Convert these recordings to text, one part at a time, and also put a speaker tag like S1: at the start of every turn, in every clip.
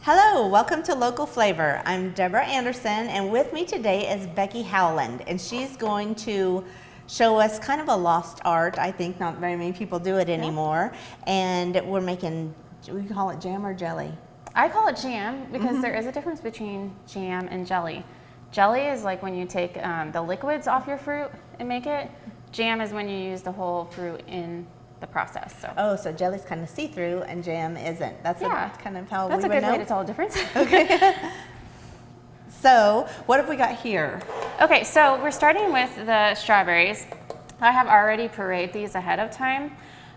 S1: Hello, welcome to Local Flavor. I'm Deborah Anderson, and with me today is Becky Howland, and she's going to show us kind of a lost art. I think not very many people do it anymore, and we're making, we call it jam or jelly?
S2: I call it jam because there is a difference between jam and jelly. Jelly is like when you take the liquids off your fruit and make it. Jam is when you use the whole fruit in the process. So.
S1: Oh, so jelly's kind of see-through and jam isn't. That's kind of how
S2: that's
S1: we would know.
S2: That's a good way to tell the difference.
S1: Okay. So, what have we got here?
S2: Okay, so we're starting with the strawberries. I have already pureed these ahead of time.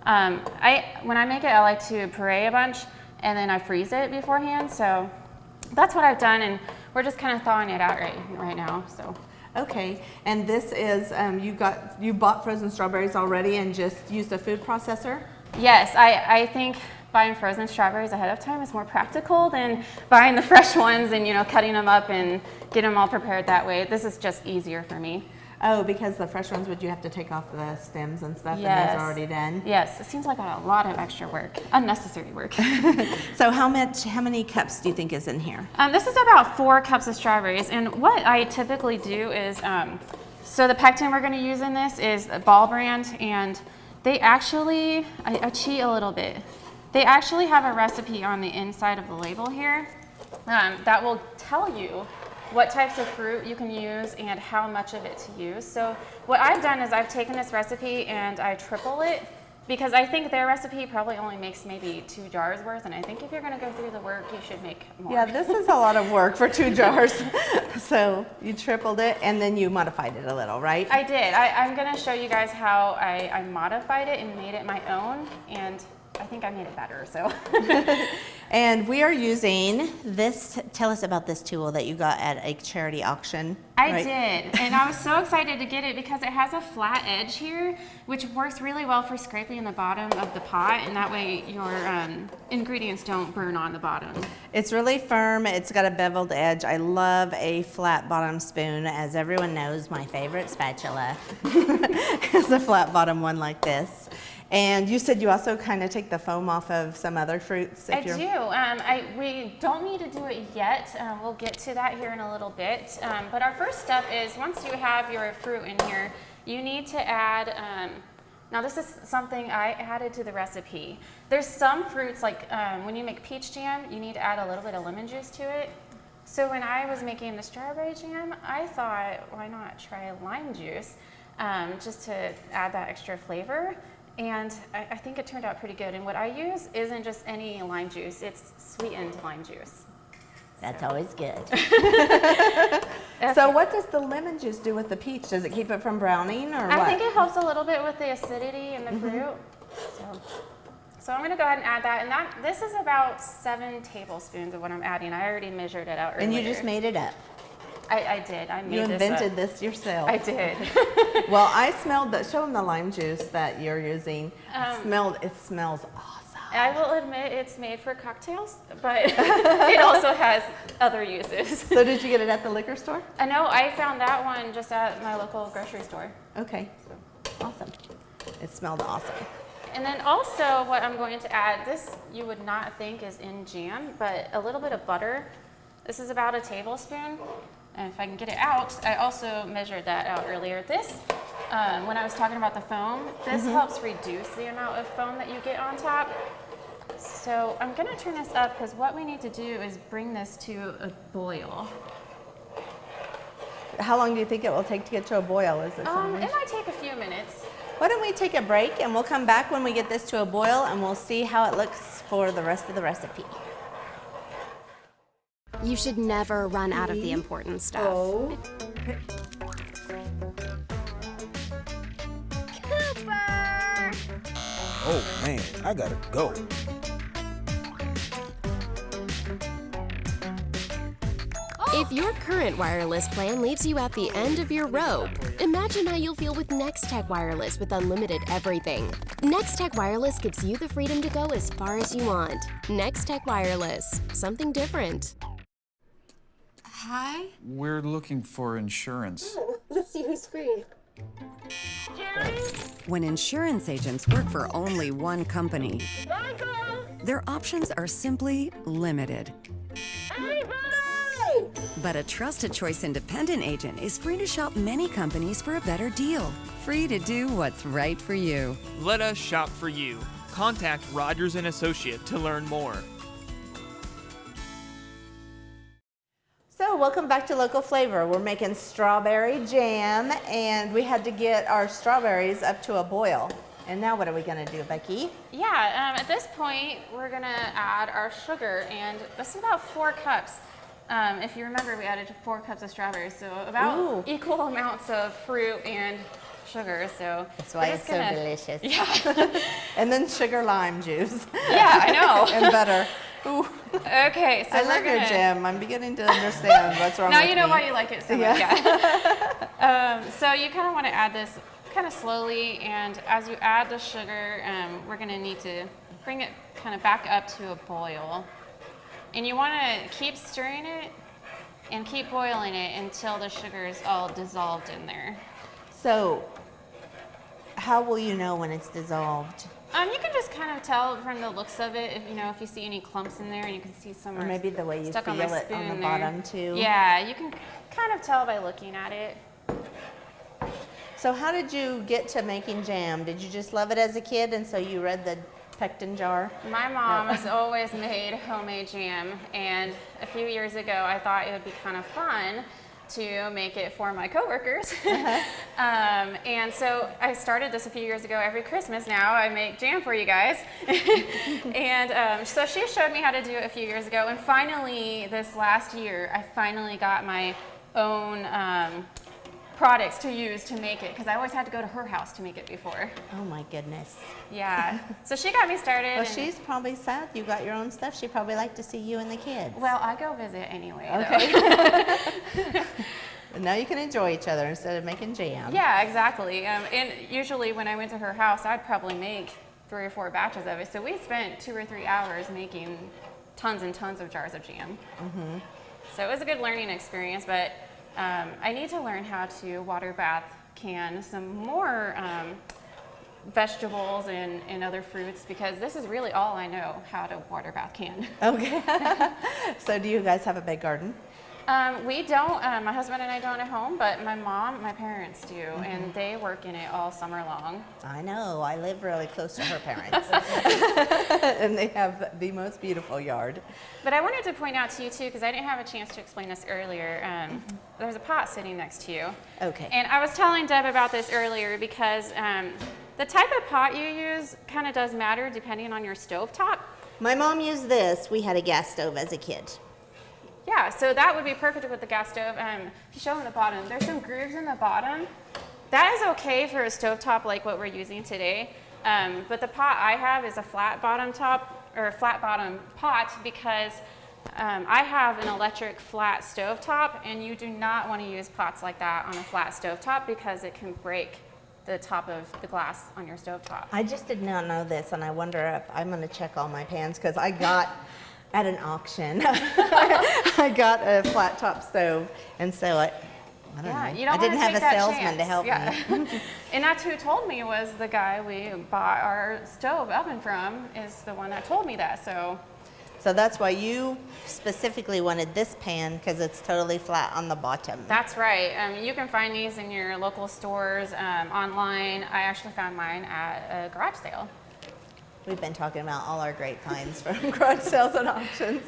S2: When I make it, I like to puree a bunch and then I freeze it beforehand. So that's what I've done, and we're just kind of thawing it out right now. So.
S1: Okay, and this is you bought frozen strawberries already and just used a food processor?
S2: Yes, I think buying frozen strawberries ahead of time is more practical than buying the fresh ones and cutting them up and get them all prepared that way. This is just easier for me.
S1: Oh, because the fresh ones, would you have to take off the stems and stuff?
S2: Yes.
S1: And those are already done?
S2: Yes, it seems like a lot of extra work, unnecessary work.
S1: So how many cups do you think is in here?
S2: This is about 4 cups of strawberries, and what I typically do is, so the pectin we're going to use in this is a Ball brand, and they actually, I cheat a little bit. They actually have a recipe on the inside of the label here that will tell you what types of fruit you can use and how much of it to use. So what I've done is I've taken this recipe and I triple it, because I think their recipe probably only makes maybe 2 jars worth, and I think if you're gonna go through the work, you should make more.
S1: Yeah, this is a lot of work for 2 jars. So you tripled it and then you modified it a little, right?
S2: I did. I'm gonna show you guys how I modified it and made it my own, and I think I made it better, so.
S1: And we are using this, tell us about this tool that you got at a charity auction.
S2: I did, and I was so excited to get it because it has a flat edge here, which works really well for scraping the bottom of the pot, and that way your ingredients don't burn on the bottom. It's
S1: really firm, it's got a beveled edge. I love a flat bottom spoon. As everyone knows, my favorite spatula is a flat bottom one like this. And you said you also kind of take the foam off of some other fruits.
S2: I do. We don't need to do it yet. We'll get to that here in a little bit. But our first step is, once you have your fruit in here, you need to add, now this is something I added to the recipe. There's some fruits, like when you make peach jam, you need to add a little bit of lemon juice to it. So when I was making the strawberry jam, I thought, why not try lime juice, just to add that extra flavor. And I think it turned out pretty good. And what I use isn't just any lime juice, it's sweetened lime juice.
S1: That's always good. So what does the lemon juice do with the peach? Does it keep it from browning or what?
S2: I think it helps a little bit with the acidity in the fruit. So I'm going to go ahead and add that. And this is about 7 tablespoons of what I'm adding. I already measured it out earlier.
S1: And you just made it up?
S2: I did. I made
S1: You invented this yourself.
S2: I did.
S1: Well, I smelled that. Show them the lime juice that you're using. It smells awesome.
S2: I will admit it's made for cocktails, but it also has other uses.
S1: So did you get it at the liquor store?
S2: No, I found that one just at my local grocery store.
S1: Okay, awesome. It smelled awesome.
S2: And then also what I'm going to add, this you would not think is in jam, but a little bit of butter. This is about a tablespoon. And if I can get it out, I also measured that out earlier. This, when I was talking about the foam, this helps reduce the amount of foam that you get on top. So I'm going to turn this up because what we need to do is bring this to a boil.
S1: How long do you think it will take to get to a boil? Is it
S2: It might take a few minutes.
S1: Why don't we take a break and we'll come back when we get this to a boil and we'll see how it looks for the rest of the recipe.
S3: You should never run out of the important stuff.
S4: Cooper!
S5: Oh man, I gotta go.
S3: If your current wireless plan leaves you at the end of your rope, imagine how you'll feel with Nex-Tech Wireless with unlimited everything. Nex-Tech Wireless gives you the freedom to go as far as you want. Nex-Tech Wireless, something different.
S6: Hi?
S7: We're looking for insurance.
S6: Let's see who's free.
S8: When insurance agents work for only one company,
S6: Michael!
S8: their options are simply limited. But a trusted choice independent agent is free to shop many companies for a better deal. Free to do what's right for you.
S4: Let us shop for you. Contact Rogers & Associate to learn more.
S1: So welcome back to Local Flavor. We're making strawberry jam, and we had to get our strawberries up to a boil. And now what are we gonna do, Becky?
S2: Yeah, at this point, we're gonna add our sugar, and this is about 4 cups. If you remember, we added 4 cups of strawberries, so about equal amounts of fruit and sugar. So
S1: that's why it's so delicious.
S2: Yeah.
S1: And then sugar lime juice.
S2: Yeah, I know.
S1: And butter. Ooh.
S2: Okay, so
S1: I love your jam. I'm beginning to understand what's wrong with me.
S2: Now you know why you like it so much. Yeah. So you kind of want to add this kind of slowly, and as you add the sugar, we're going to need to bring it kind of back up to a boil. And you want to keep stirring it and keep boiling it until the sugar is all dissolved in there.
S1: So how will you know when it's dissolved?
S2: You can just kind of tell from the looks of it, if you see any clumps in there, and you can see some
S1: or maybe the way you
S2: stuck
S1: feel
S2: on my
S1: it
S2: spoon
S1: on the
S2: there.
S1: bottom too.
S2: Yeah, you can kind of tell by looking at it.
S1: So how did you get to making jam? Did you just love it as a kid, and so you read the Pectin jar?
S2: My mom has always made homemade jam, and a few years ago I thought it would be kind of fun to make it for my coworkers. And so I started this a few years ago. Every Christmas now I make jam for you guys. And so she showed me how to do it a few years ago, and finally this last year I finally got my own products to use to make it, because I always had to go to her house to make it before.
S1: Oh my goodness.
S2: Yeah. So she got me started.
S1: Well, she's probably sad you got your own stuff. She'd probably like to see you and the kids.
S2: Well, I go visit anyway.
S1: Okay. And now you can enjoy each other instead of making jam.
S2: Yeah, exactly. And usually when I went to her house, I'd probably make 3 or 4 batches of it. So we spent 2 or 3 hours making tons and tons of jars of jam. Mm-hmm. So it was a good learning experience, but I need to learn how to water bath can some more vegetables and other fruits, because this is really all I know how to water bath can.
S1: Okay. So do you guys have a big garden?
S2: We don't. My husband and I don't at home, but my parents do, and they work in it all summer long.
S1: I know. I live really close to her parents. And they have the most beautiful yard.
S2: But I wanted to point out to you too, because I didn't have a chance to explain this earlier. There's a pot sitting next to you.
S1: Okay.
S2: And I was telling Deb about this earlier because the type of pot you use kind of does matter depending on your stovetop.
S1: My mom used this. We had a gas stove as a kid.
S2: Yeah, so that would be perfect with the gas stove. If you show on the bottom, there's some grooves in the bottom. That is okay for a stovetop like what we're using today. But the pot I have is a flat bottom pot, because I have an electric flat stovetop, and you do not want to use pots like that on a flat stovetop because it can break the top of the glass on your stovetop.
S1: I just did not know this, and I wonder if I'm going to check all my pans, because I got at an auction, I got a flat top stove, and so I don't know. I didn't have a salesman to help me.
S2: And that's who told me, was the guy we bought our stove oven from, is the one that told me that. So
S1: that's why you specifically wanted this pan, because it's totally flat on the bottom.
S2: That's right. You can find these in your local stores, online. I actually found mine at a garage sale.
S1: We've been talking about all our great finds from garage sales and auctions.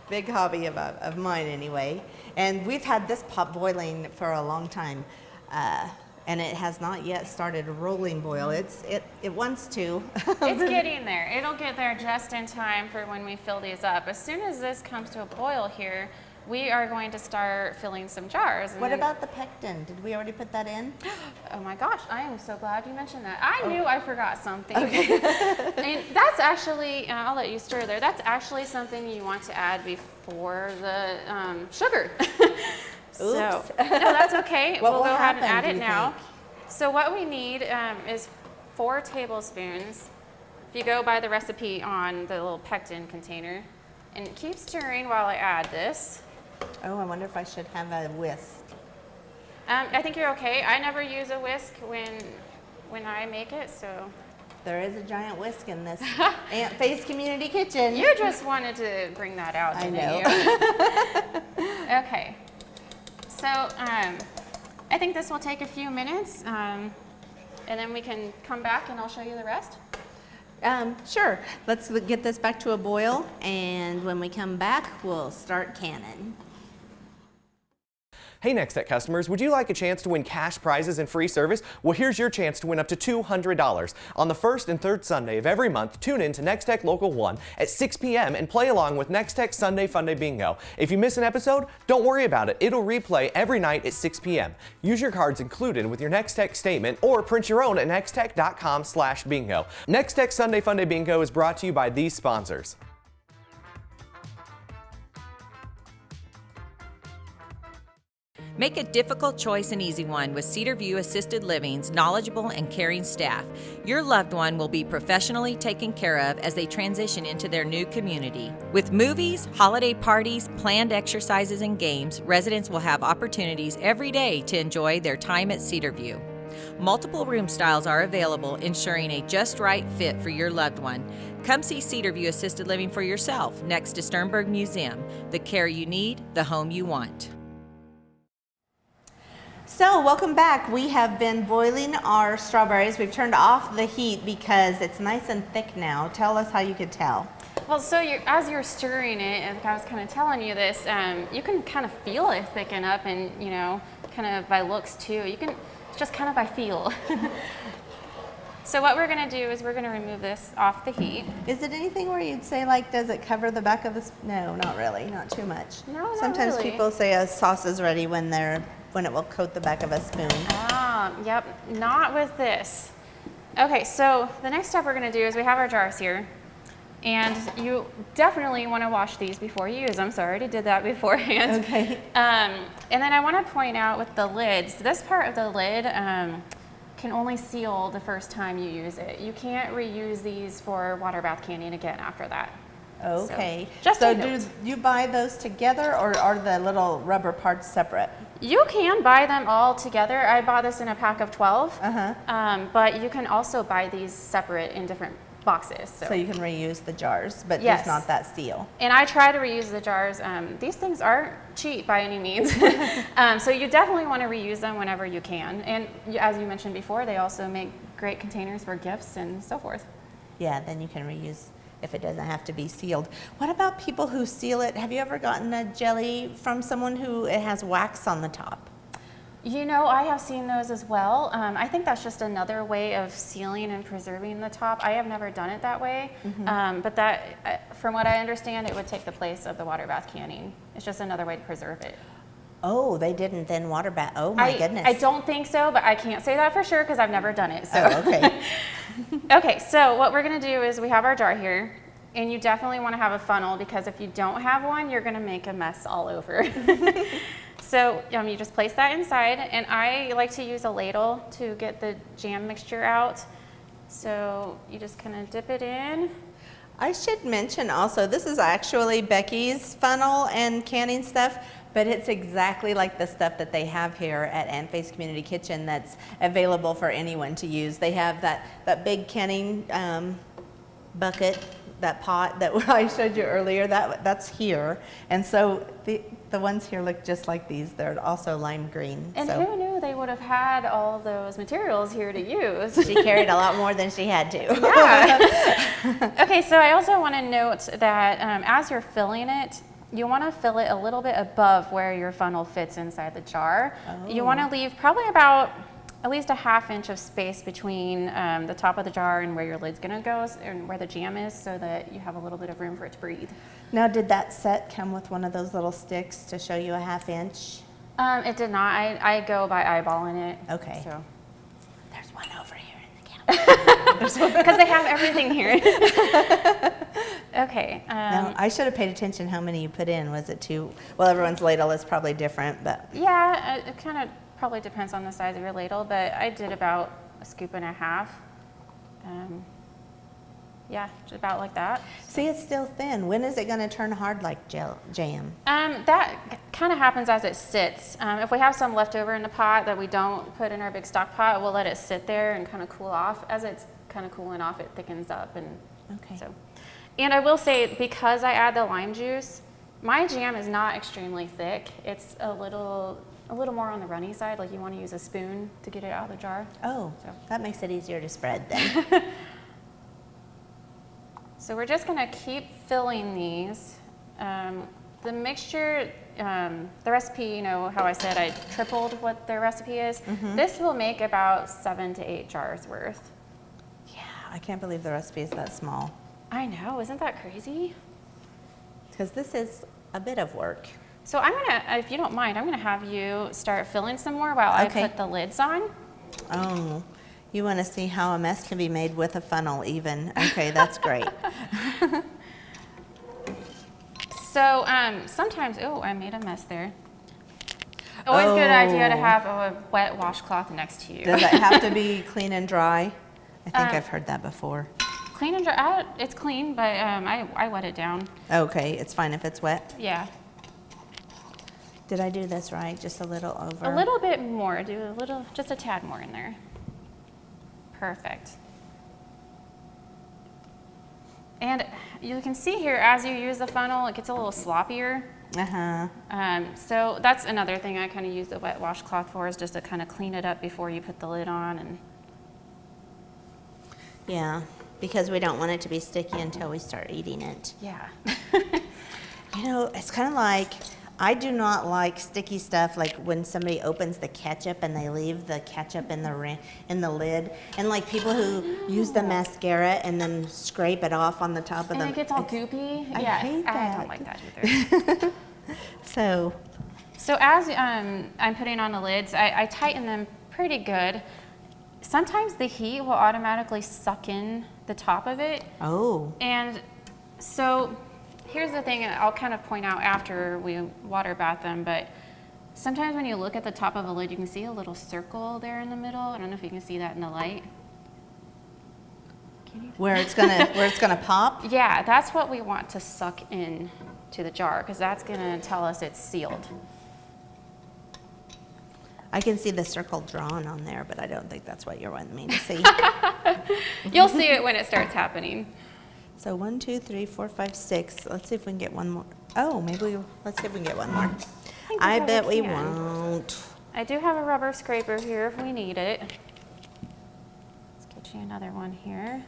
S1: Big hobby of mine anyway. And we've had this pot boiling for a long time, and it has not yet started a rolling boil. It wants to.
S2: It's getting there. It'll get there just in time for when we fill these up. As soon as this comes to a boil here, we are going to start filling some jars.
S1: What about the pectin? Did we already put that in?
S2: Oh my gosh, I am so glad you mentioned that. I knew I forgot something. Okay. And that's actually, I'll let you stir there, that's actually something you want to add before the sugar. So, no, that's okay. We'll go ahead and add it now. So what we need is 4 tablespoons. If you go by the recipe on the little Pectin container, and keep stirring while I add this.
S1: Oh, I wonder if I should have a whisk.
S2: I think you're okay. I never use a whisk when I make it, so.
S1: There is a giant whisk in this Aunt Faye's Community Kitchen.
S2: You just wanted to bring that out, didn't you? Okay. So I think this will take a few minutes, and then we can come back and I'll show you the rest.
S1: Sure. Let's get this back to a boil, and when we come back, we'll start canning.
S6: Hey Nex-Tech customers, would you like a chance to win cash prizes and free service? Well, here's your chance to win up to $200. On the first and third Sunday of every month, tune in to Nex-Tech Local 1 at 6 p.m. and play along with Nex-Tech Sunday Funday Bingo. If you miss an episode, don't worry about it. It'll replay every night at 6 p.m. Use your cards included with your Nex-Tech statement or print your own at nextech.com/bingo. Nex-Tech Sunday Funday Bingo is brought to you by these sponsors.
S9: Make a difficult choice an easy one with Cedar View Assisted Living's knowledgeable and caring staff. Your loved one will be professionally taken care of as they transition into their new community. With movies, holiday parties, planned exercises, and games, residents will have opportunities every day to enjoy their time at Cedar View. Multiple room styles are available, ensuring a just right fit for your loved one. Come see Cedar View Assisted Living for yourself next to Sternberg Museum. The care you need, the home you want.
S1: So welcome back. We have been boiling our strawberries. We've turned off the heat because it's nice and thick now. Tell us how you could tell.
S2: Well, so as you're stirring it, and I was kind of telling you this, you can kind of feel it thicken up, and you know, kind of by looks too. It's just kind of by feel. So what we're going to do is we're going to remove this off the heat.
S1: Is it anything where you'd say, like, does it cover the back of the? No, not really. Not too much.
S2: No, not
S1: Sometimes
S2: really.
S1: people say a sauce is ready when it will coat the back of a spoon.
S2: Yep, not with this. Okay, so the next step we're going to do is we have our jars here, and you definitely want to wash these before you use them. So I already did that beforehand.
S1: Okay.
S2: And then I want to point out with the lids, this part of the lid can only seal the first time you use it. You can't reuse these for water bath canning again after that.
S1: Okay.
S2: So
S1: do you buy those together, or are the little rubber parts separate?
S2: You can buy them all together. I bought this in a pack of 12, but you can also buy these separate in different boxes.
S1: So you can reuse the jars, but
S2: Yes.
S1: just not that seal.
S2: And I try to reuse the jars. These things aren't cheap by any means. So you definitely want to reuse them whenever you can. And as you mentioned before, they also make great containers for gifts and so forth.
S1: Yeah, then you can reuse if it doesn't have to be sealed. What about people who seal it? Have you ever gotten a jelly from someone who it has wax on the top?
S2: You know, I have seen those as well. I think that's just another way of sealing and preserving the top. I have never done it that way, but that, from what I understand, it would take the place of the water bath canning. It's just another way to preserve it.
S1: Oh, they didn't then water bath. Oh my goodness.
S2: I don't think so, but I can't say that for sure because I've never done it. So.
S1: Oh, okay.
S2: Okay, so what we're gonna do is we have our jar here, and you definitely wanna have a funnel because if you don't have one, you're gonna make a mess all over. So you just place that inside, and I like to use a ladle to get the jam mixture out. So you just kind of dip it in.
S1: I should mention also, this is actually Becky's funnel and canning stuff, but it's exactly like the stuff that they have here at Aunt Faye's Community Kitchen that's available for anyone to use. They have that big canning bucket, that pot that I showed you earlier, that's here. And so the ones here look just like these. They're also lime green.
S2: And who knew they would have had all those materials here to use?
S1: She carried a lot more than she had to.
S2: Yeah. Okay, so I also want to note that as you're filling it, you want to fill it a little bit above where your funnel fits inside the jar.
S1: Oh.
S2: You want to leave probably about at least a ½ inch of space between the top of the jar and where your lid's gonna go and where the jam is, so that you have a little bit of room for it to breathe.
S1: Now, did that set come with one of those little sticks to show you a ½ inch?
S2: It did not. I go by eyeballing it.
S1: Okay.
S2: So.
S1: There's one over here in the cabinet.
S2: Because they have everything here. Okay.
S1: Now, I should have paid attention how many you put in. Was it too? Well, everyone's ladle is probably different, but.
S2: Yeah, it kind of probably depends on the size of your ladle, but I did about 1.5 scoops. Yeah, just about like that.
S1: See, it's still thin. When is it going to turn hard like jam?
S2: That kind of happens as it sits. If we have some left over in the pot that we don't put in our big stock pot, we'll let it sit there and kind of cool off. As it's kind of cooling off, it thickens up. And
S1: Okay.
S2: so, and I will say, because I add the lime juice, my jam is not extremely thick. It's a little more on the runny side. Like you want to use a spoon to get it out of the jar.
S1: Oh,
S2: So.
S1: that makes it easier to spread then.
S2: So we're just gonna keep filling these. The mixture, the recipe, you know how I said I tripled what their recipe is? This will make about 7 to 8 jars worth.
S1: Yeah, I can't believe the recipe is that small.
S2: I know, isn't that crazy?
S1: Because this is a bit of work.
S2: So I'm gonna, if you don't mind, I'm gonna have you start filling some more while
S1: Okay.
S2: I put the lids on.
S1: Oh, you want to see how a mess can be made with a funnel even. Okay, that's great.
S2: So sometimes, oh, I made a mess there. Always a good idea to have a wet washcloth next to you.
S1: Does it have to be clean and dry? I think I've heard that before.
S2: Clean and dry, it's clean, but I wet it down.
S1: Okay, it's fine if it's wet.
S2: Yeah.
S1: Did I do this right? Just a little over?
S2: A little bit more, do a little, just a tad more in there. Perfect. And you can see here, as you use the funnel, it gets a little sloppier.
S1: Uh-huh.
S2: So that's another thing I kind of use the wet washcloth for, is just to kind of clean it up before you put the lid on. And
S1: Yeah, because we don't want it to be sticky until we start eating it.
S2: yeah.
S1: You know, it's kind of like, I do not like sticky stuff, like when somebody opens the ketchup and they leave the ketchup in the lid, and like people who use the mascara and then scrape it off on the top of
S2: And
S1: the.
S2: it gets all goopy.
S1: I
S2: Yeah,
S1: hate
S2: I
S1: that.
S2: don't like that either.
S1: So,
S2: So as I'm putting on the lids, I tighten them pretty good. Sometimes the heat will automatically suck in the top of it.
S1: oh,
S2: And so here's the thing, and I'll kind of point out after we water bath them, but sometimes when you look at the top of a lid, you can see a little circle there in the middle. I don't know if you can see that in the light.
S1: where it's gonna pop.
S2: Yeah, that's what we want to suck in to the jar, because that's gonna tell us it's sealed.
S1: I can see the circle drawn on there, but I don't think that's what you're wanting me to see.
S2: You'll see it when it starts happening.
S1: So 1, 2, 3, 4, 5, 6. Let's see if we can get one more. Oh, let's see if we can get one more. I
S2: probably
S1: bet we
S2: can.
S1: won't.
S2: I do have a rubber scraper here if we need it. Let's get you another one here.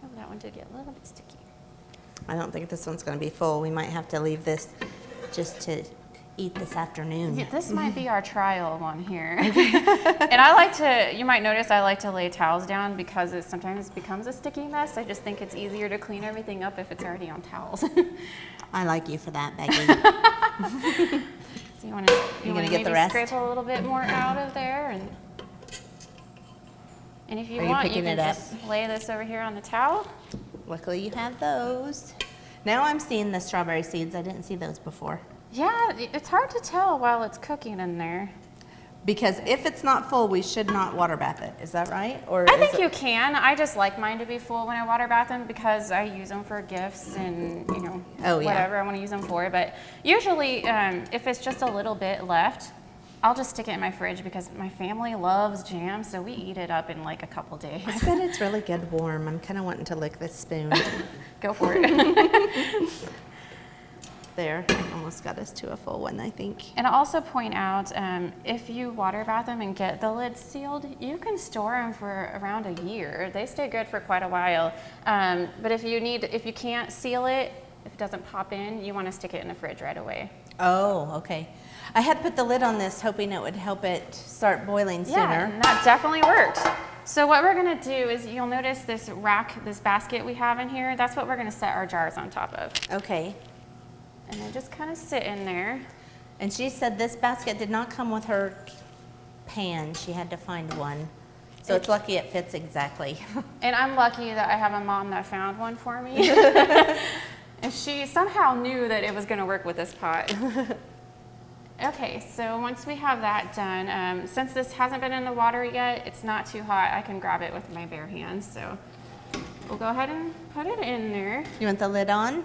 S2: Oh, that one did get a little bit sticky.
S1: I don't think this one's going to be full. We might have to leave this just to eat this afternoon.
S2: Yeah, this might be our trial one here. And I like to, you might notice I like to lay towels down because it sometimes becomes a sticky mess. I just think it's easier to clean everything up if it's already on towels.
S1: I like you for that, Becky.
S2: So you want to
S1: gonna get
S2: maybe
S1: the rest?
S2: scrape a little bit more out of there, and if you
S1: Are you
S2: want, you
S1: picking
S2: can
S1: it up?
S2: just lay this over here on the towel.
S1: Luckily you have those. Now I'm seeing the strawberry seeds. I didn't see those before.
S2: Yeah, it's hard to tell while it's cooking in there.
S1: Because if it's not full, we should not water bath it. Is that right? Or
S2: I
S1: is
S2: think
S1: it-
S2: you can. I just like mine to be full when I water bath them because I use them for gifts and, you know,
S1: Oh, yeah.
S2: whatever I want to use them for. But usually, if it's just a little bit left, I'll just stick it in my fridge because my family loves jam, so we eat it up in like a couple days.
S1: I bet it's really good warm. I'm kind of wanting to lick this spoon.
S2: Go for it.
S1: There, I almost got us to a full one, I think.
S2: And I'll also point out, if you water bath them and get the lids sealed, you can store them for around a year. They stay good for quite a while. But if you can't seal it, if it doesn't pop in, you want to stick it in the fridge right away.
S1: Oh, okay. I had put the lid on this hoping it would help it start boiling sooner.
S2: Yeah, and that definitely worked. So what we're gonna do is you'll notice this rack, this basket we have in here, that's what we're gonna set our jars on top of.
S1: Okay.
S2: And they just kind of sit in there.
S1: And she said this basket did not come with her pan. She had to find one. So it's lucky it fits exactly.
S2: And I'm lucky that I have a mom that found one for me. And she somehow knew that it was gonna work with this pot. Okay, so once we have that done, since this hasn't been in the water yet, it's not too hot, I can grab it with my bare hands. So we'll go ahead and put it in there.
S1: You want the lid on?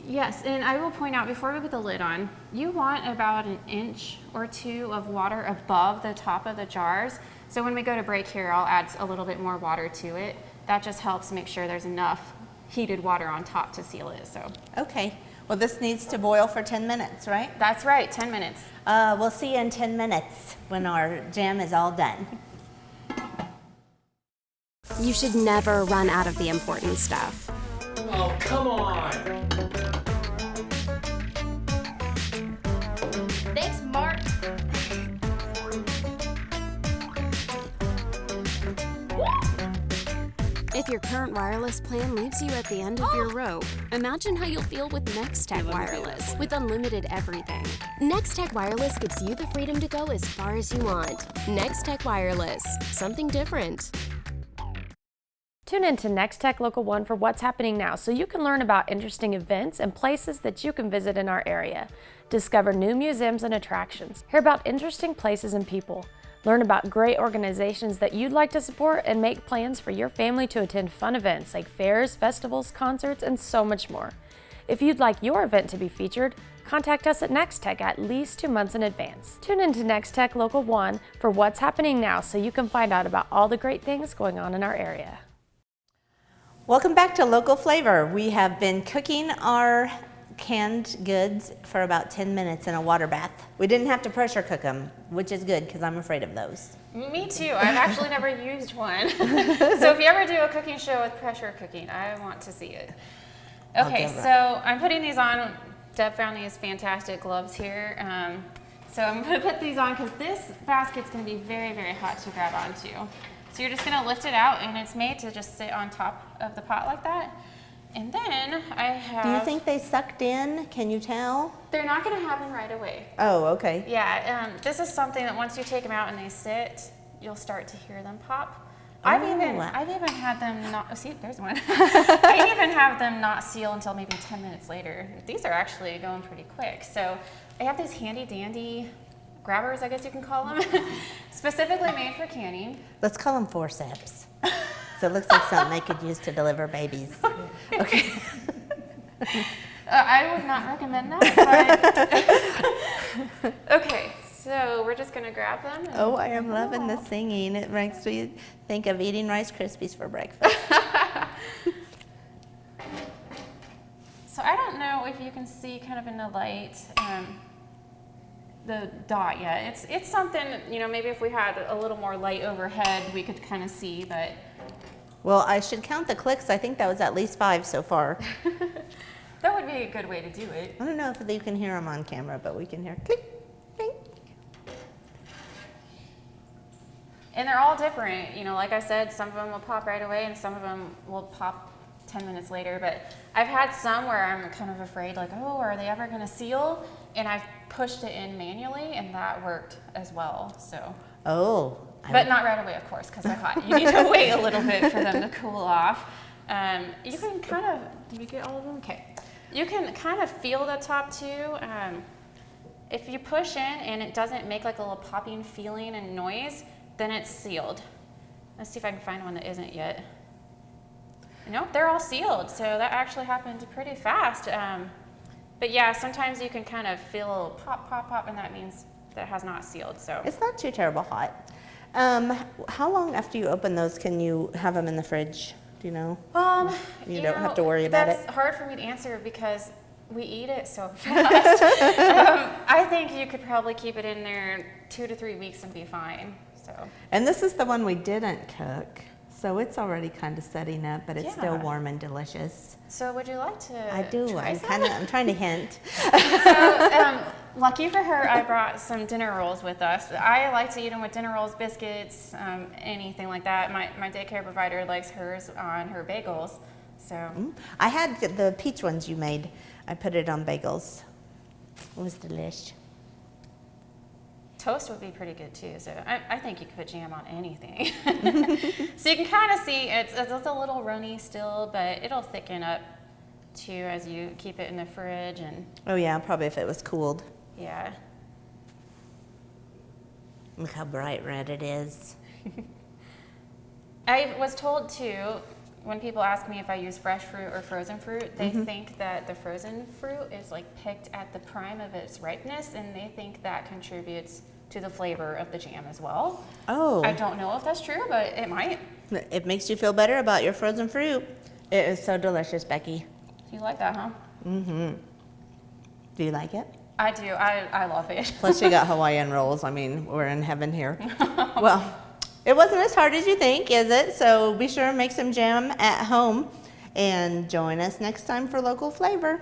S2: Yes, and I will point out before we put the lid on, you want about 1 inch or 2 of water above the top of the jars. So when we go to break here, I'll add a little bit more water to it. That just helps make sure there's enough heated water on top to seal it. So
S1: Okay. Well, this needs to boil for 10 minutes, right?
S2: that's right, 10 minutes.
S1: We'll see you in 10 minutes when our jam is all done.
S3: You should never run out of the important stuff.
S5: Oh, come on.
S10: Thanks, Mark.
S3: If your current wireless plan leaves you at the end of your rope, imagine how you'll feel with Nex-Tech Wireless with unlimited everything. Nex-Tech Wireless gives you the freedom to go as far as you want. Nex-Tech Wireless, something different.
S10: Tune in to Nex-Tech Local 1 for what's happening now so you can learn about interesting events and places that you can visit in our area. Discover new museums and attractions. Hear about interesting places and people. Learn about great organizations that you'd like to support and make plans for your family to attend fun events like fairs, festivals, concerts, and so much more. If you'd like your event to be featured, contact us at Nex-Tech at least 2 months in advance. Tune in to Nex-Tech Local 1 for what's happening now so you can find out about all the great things going on in our area.
S1: Welcome back to Local Flavor. We have been cooking our canned goods for about 10 minutes in a water bath. We didn't have to pressure cook them, which is good because I'm afraid of those.
S2: Me too. I've actually never used one. So if you ever do a cooking show with pressure cooking, I want to see it. Okay, so I'm putting these on. Deb found these fantastic gloves here. So I'm going to put these on because this basket's going to be very, very hot to grab onto. So you're just going to lift it out, and it's made to just sit on top of the pot like that. And then I have...
S1: Do you think they sucked in? Can you tell?
S2: They're not going to happen right away.
S1: Oh, okay.
S2: Yeah, this is something that once you take them out and they sit, you'll start to hear them pop. I've even had them not, oh, see, there's one. I even have them not seal until maybe 10 minutes later. These are actually going pretty quick. So I have these handy dandy grabbers, I guess you can call them, specifically made for canning.
S1: Let's call them forceps. So it looks like something they could use to deliver babies. Okay.
S2: I would not recommend that, but okay, so we're just gonna grab them.
S1: Oh, I am loving the singing. It makes me think of eating Rice Krispies for breakfast.
S2: So I don't know if you can see kind of in the light the dot yet. It's something, you know, maybe if we had a little more light overhead, we could kind of see, but.
S1: Well, I should count the clicks. I think that was at least 5 so far.
S2: That would be a good way to do it.
S1: I don't know if you can hear them on camera, but we can hear click, click.
S2: And they're all different. You know, like I said, some of them will pop right away and some of them will pop 10 minutes later. But I've had some where I'm kind of afraid, like, oh, are they ever going to seal? And I've pushed it in manually and that worked as well. So.
S1: Oh.
S2: But not right away, of course, because they're hot. You need to wait a little bit for them to cool off. You can kind of, did we get all of them? Okay. You can kind of feel the top too. If you push in and it doesn't make like a little popping feeling and noise, then it's sealed. Let's see if I can find one that isn't yet. Nope, they're all sealed. So that actually happened pretty fast. But yeah, sometimes you can kind of feel a little pop, pop, pop, and that means that it has not sealed. So
S1: it's not too terrible hot. How long after you open those can you have them in the fridge? Do you know? You don't have to worry about it?
S2: That's hard for me to answer because we eat it so fast. I think you could probably keep it in there 2 to 3 weeks and be fine. So.
S1: And this is the one we didn't cook. So it's already kind of setting up, but it's still warm and delicious.
S2: So would you like to
S1: I do. I'm trying to hint.
S2: So, lucky for her, I brought some dinner rolls with us. I like to eat them with dinner rolls, biscuits, anything like that. My daycare provider likes hers on her bagels. So
S1: I had the peach ones you made. I put it on bagels. It was delish.
S2: Toast would be pretty good too. So I think you could put jam on anything. So you can kind of see it's a little runny still, but it'll thicken up too as you keep it in the fridge. And
S1: oh yeah, probably if it was cooled.
S2: Yeah.
S1: Look how bright red it is.
S2: I was told too, when people ask me if I use fresh fruit or frozen fruit, they
S1: Mm-hmm.
S2: think that the frozen fruit is like picked at the prime of its ripeness, and they think that contributes to the flavor of the jam as well.
S1: Oh.
S2: I don't know if that's true, but it might.
S1: It makes you feel better about your frozen fruit. It is so delicious, Becky.
S2: You like that, huh?
S1: Mm-hmm. Do you like it?
S2: I do. I love it.
S1: Plus you got Hawaiian rolls. I mean, we're in heaven here. Well, it wasn't as hard as you think, is it? So be sure and make some jam at home and join us next time for Local Flavor.